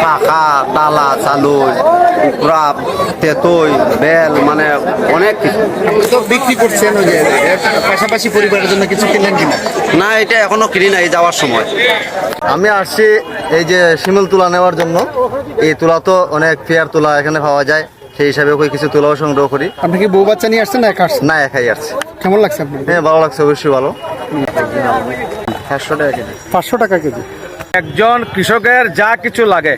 পাখা, তালা, চালুই, কুকরা, তেতই, বেল, মানে অনেক কিছু। আপনি তো বিক্রি করছেন, ওই যে এর পাশাপাশি পরিবারের জন্য কিছু কিনলেন কিনা? না, এটা এখনো কিনি নাই, যাওয়ার সময়। আমি আসছি এই যে শিমুল তুলা নেওয়ার জন্য। এই তুলা তো অনেক ফেয়ার তুলা এখানে পাওয়া যায়, সেই হিসাবে ওই কিছু তুলাও সংগ্রহ করি। আপনি কি বউ বাচ্চা নিয়ে আসছেন না একা আসছেন? না, একাই আসছি। কেমন লাগছে আপনার? হ্যাঁ, ভালো লাগছে, অবশ্যই ভালো। 500 টাকা কেজি। 500 টাকা কেজি। একজন কৃষকের যা কিছু লাগে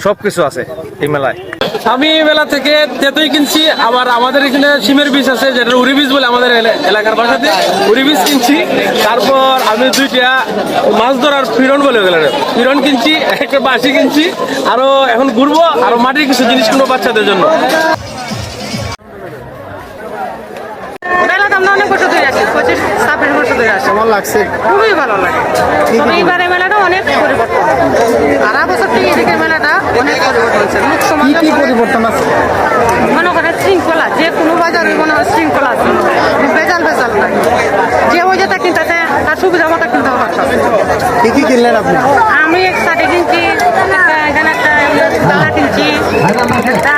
সব কিছু আছে এই মেলায়। আমি এই মেলা থেকে তেঁতুই কিনছি, আবার আমাদের এখানে সিমের বীজ আছে, যেটা উড়ি বীজ বলে আমাদের এলাকার ভাষাতে, উড়ি বীজ কিনছি। তারপর আমি 2টা মাছ ধরার ফিরন বলে গেল, ফিরন কিনছি, একটা বাঁশি কিনছি, আরো এখন ঘুরবো, আরো মাটির কিছু জিনিস কিনবো বাচ্চাদের জন্য। মেলাটা আমরা অনেক বছর ধরে আসি, 25-26 বছর ধরে আসি। কেমন লাগছে? খুবই ভালো লাগে। তবে এইবারে মেলাটা অনেক পরিবর্তন, সারা বছর থেকে এদিকে মেলাটা অনেক পরিবর্তন হচ্ছে। লোক কি সমাগম কি পরিবর্তন আছে? মনে করে শৃঙ্খলা, যে কোনো বাজারে মনে হয় শৃঙ্খলা আছে, ভেজাল ভেজাল নাই। যে ওই যেটা কিনতেছে তার সুবিধা মতো কিনতে পারতেছে। কি কি কিনলেন আপনি? আমি এক শাড়ি কিনছি, এখানে একটা ডালা কিনছি, একটা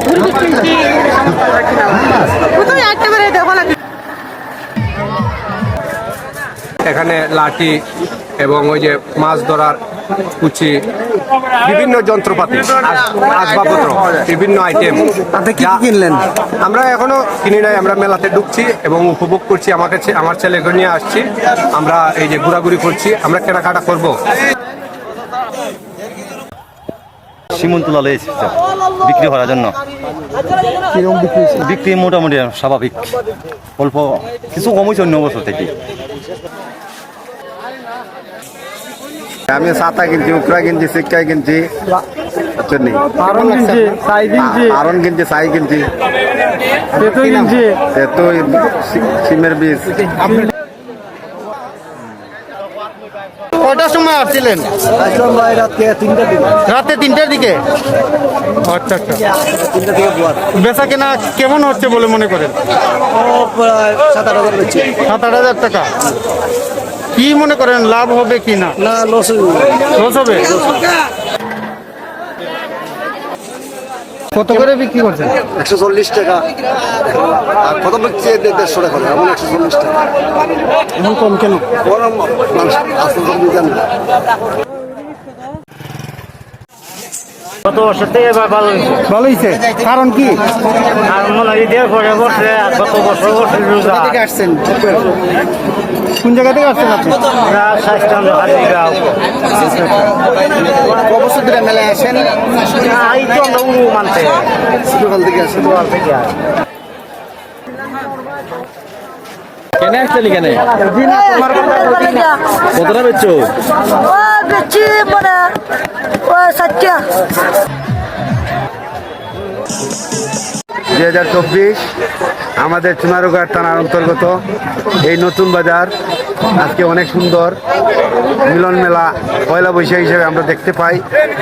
মুরগি কিনছি, সমস্ত কিনা কোথায় একেবারে দেখো না। এখানে লাঠি এবং ওই যে মাছ ধরার কুচি, বিভিন্ন যন্ত্রপাতি, আসবাবপত্র, বিভিন্ন আইটেম। আপনি কি কি কিনলেন? আমরা এখনো কিনি নাই, আমরা মেলাতে ঢুকছি এবং উপভোগ করছি। আমার ছেলেকে নিয়ে আসছি, আমরা এই যে ঘোরাঘুরি করছি, আমরা কেনাকাটা করব। শিমুল তুলা লেগেছে বিক্রি করার জন্য। কিরকম বিক্রি হয়েছে? বিক্রি মোটামুটি স্বাভাবিক, অল্প কিছু কম হয়েছে অন্য বছর থেকে। আমি ছাতা কিনছি, উকরা কিনছি, সিক্কা কিনছি, আরন কিনছি, ছাই কিনছি, আরন কিনছি, ছাই কিনছি, তেঁতুই কিনছি। তেতই, সিমের বীজ। কটার সময় আসছিলেন? রাতে 3টার দিকে। আচ্ছা আচ্ছা। বেচা কেনা কেমন হচ্ছে বলে মনে করেন? 7-8 হাজার টাকা। কি মনে করেন, লাভ হবে কি না? না, লস হবে। কত করে বিক্রি করছেন? 140 টাকা। আর কত বিক্রি? 150 টাকা। এমন 140 টাকা। এমন কম কেন? গরম মাংস আসল সবজি দেন না। গত বছর থেকে এবার ভালো হয়েছে। ভালো হয়েছে। কারণ কি? আর মনে হয় ঈদের পরে বসে, আর গত বছর বসে রোজা। কোথা থেকে আসছেন? কোন জায়গা থেকে আসছেন আপনি? স্বাস্থ্য হাজিগাঁও। কবছর ধরে মেলায় আসেন? এই তো আমরা উড়ু মানতে ছোটকাল থেকে আসেন? ছোটকাল থেকে আর কেনে আসলি কেনে? কতটা বেচছো? 2024 আমাদের চুনারুঘাট থানার অন্তর্গত এই নতুন বাজার আজকে অনেক সুন্দর মিলন মেলা পয়লা বৈশাখ হিসেবে আমরা দেখতে পাই।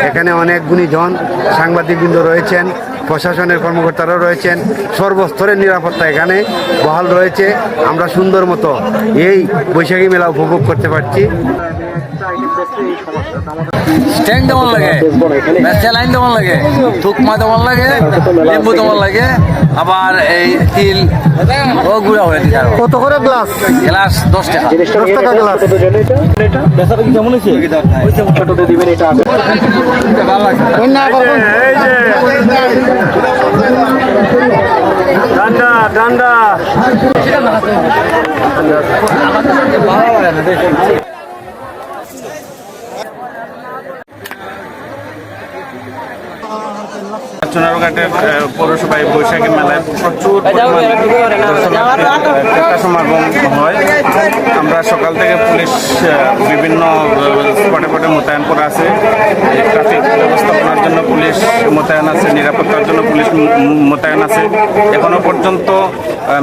এখানে অনেক গুণীজন সাংবাদিকবৃন্দ রয়েছেন, প্রশাসনের কর্মকর্তারাও রয়েছেন, সর্বস্তরের নিরাপত্তা এখানে বহাল রয়েছে। আমরা সুন্দর মতো এই বৈশাখী মেলা উপভোগ করতে পারছি। স্ট্যান্ড দেওয়ার লাগে, লাইন দেওয়ার লাগে, থুকমা দেওয়ার লাগে, লেম্বু দেওয়ার লাগে, আবার এই তিল ও গুঁড়া হয়ে দিতে হবে। কত করে গ্লাস? গ্লাস 10 টাকা। 10 টাকা গ্লাস। বেচাটা কি কেমন হয়েছে? ছোটতে দিবেন এটা। ডান্ডা ডান্ডা চুনারুঘাটের পৌরসভায় বৈশাখী মেলায় প্রচুর ক্রেতা সমাগম হয়। আমরা সকাল থেকে পুলিশ বিভিন্ন স্পটে স্পটে মোতায়েন করা আছে। ট্রাফিক ব্যবস্থাপনার জন্য পুলিশ মোতায়েন আছে, নিরাপত্তার জন্য পুলিশ মোতায়েন আছে। এখনো পর্যন্ত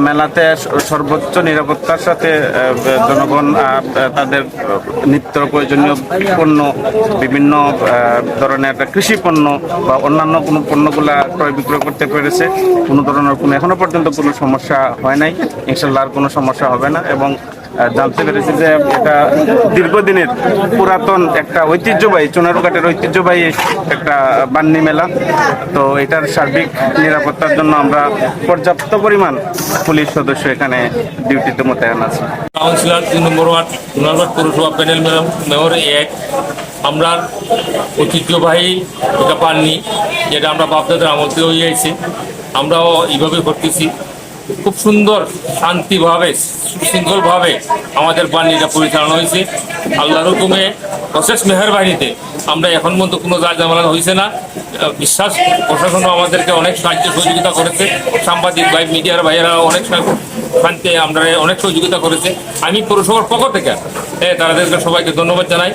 মেলাতে সর্বোচ্চ নিরাপত্তার সাথে জনগণ তাদের নিত্য প্রয়োজনীয় পণ্য, বিভিন্ন ধরনের কৃষি পণ্য বা অন্যান্য কোনো পণ্যগুলা ক্রয় বিক্রয় করতে পেরেছে। কোনো ধরনের এখনো পর্যন্ত কোনো সমস্যা হয় নাই। ইনশাল্লাহ আর কোনো সমস্যা হবে না এবং জানতে পেরেছি যে এটা দীর্ঘদিনের পুরাতন একটা ঐতিহ্যবাহী চুনারুঘাটের ঐতিহ্যবাহী একটা বান্নি মেলা। তো এটার সার্বিক নিরাপত্তার জন্য আমরা পর্যাপ্ত পরিমাণ পুলিশ সদস্য এখানে ডিউটিতে মোতায়েন আছে। কাউন্সিলর 3 নম্বর ওয়ার্ড সোনারঘাট পৌরসভা প্যানেল মেয়র 1 আমরা ঐতিহ্যবাহী এটা পাননি, যেটা আমরা বাপদাদার আমল থেকে হয়ে আইছি, আমরাও এইভাবে করতেছি। খুব সুন্দর শান্তিভাবে সুশৃঙ্খলভাবে আমাদের বাণীটা পরিচালনা হয়েছে। আল্লাহর হুকুমে অশেষ মেহেরবানিতে আমরা এখন পর্যন্ত কোনো জায়জামালা হয়েছে না। বিশ্বাস প্রশাসনও আমাদেরকে অনেক সাহায্য সহযোগিতা করেছে, সাংবাদিক ভাই মিডিয়ার ভাইয়েরা অনেক শান্তি আমরা অনেক সহযোগিতা করেছে। আমি পৌরসভার পক্ষ থেকে তাদেরকে সবাইকে ধন্যবাদ জানাই।